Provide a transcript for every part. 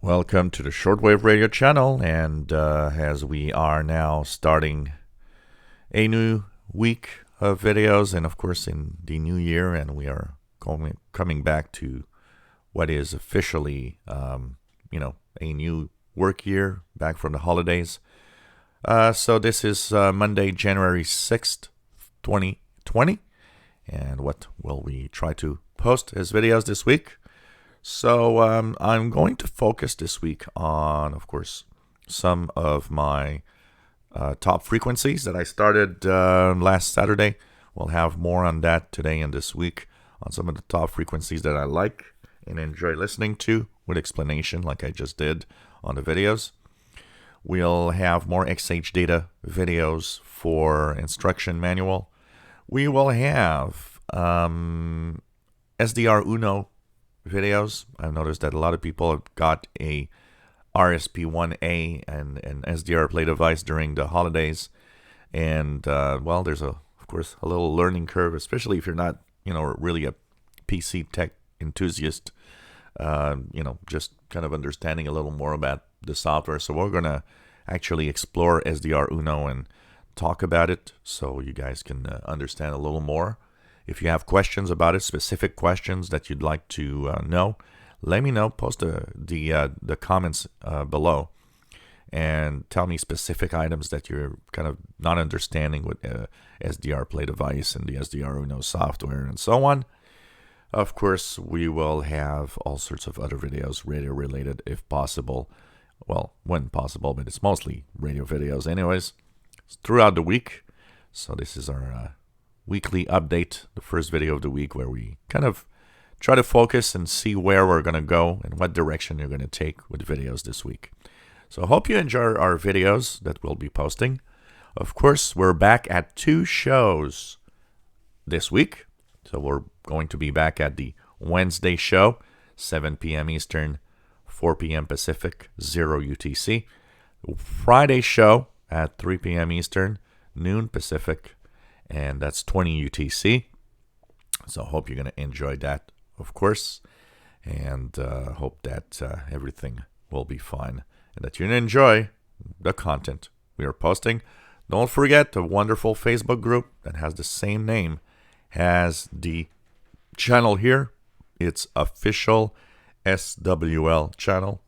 Welcome to the Shortwave Radio channel, and as we are now starting a new week of videos, and of course in the new year, and we are coming back to what is officially, a new work year, back from the holidays. So this is Monday, January 6th, 2020, and what will we try to post as videos this week? So I'm going to focus this week on, of course, some of my top frequencies that I started last Saturday. We'll have more on that today and this week on some of the top frequencies that I like and enjoy listening to with explanation like I just did on the videos. We'll have more XHDATA videos for instruction manual. We will have SDRuno videos. I've noticed that a lot of people have got a RSP1A and an SDR play device during the holidays, and there's of course a little learning curve, especially if you're not really a PC tech enthusiast. Just kind of understanding a little more about the software. So we're gonna actually explore SDRuno and talk about it, so you guys can understand a little more. If you have questions about it, specific questions that you'd like to know, let me know. Post the comments below and tell me specific items that you're kind of not understanding with SDR play device and the SDRuno software and so on. Of course, we will have all sorts of other videos, radio related if possible. Well, when possible, but it's mostly radio videos anyways, throughout the week. So this is our weekly update, the first video of the week, where we kind of try to focus and see where we're going to go and what direction you're going to take with videos this week. So I hope you enjoy our videos that we'll be posting. Of course, we're back at 2 shows this week. So we're going to be back at the Wednesday show, 7 p.m. Eastern, 4 p.m. Pacific, 0 UTC. Friday show at 3 p.m. Eastern, noon Pacific, and that's 20 UTC. So I hope you're going to enjoy that, of course, and hope that everything will be fine and that you enjoy the content we are posting. Don't forget the wonderful Facebook group that has the same name as the channel here. It's official SWL channel.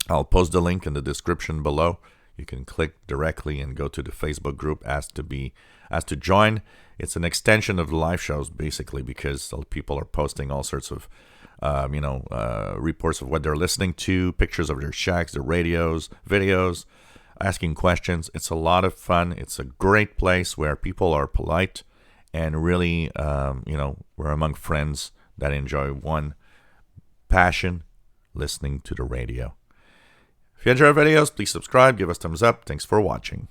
I'll post the link in the description below. You can click directly and go to the Facebook group, ask to join. It's an extension of the live shows, basically, because people are posting all sorts of, reports of what they're listening to, pictures of their shacks, their radios, videos, asking questions. It's a lot of fun. It's a great place where people are polite and really, we're among friends that enjoy one passion, listening to the radio. If you enjoy our videos, please subscribe, give us thumbs up. Thanks for watching.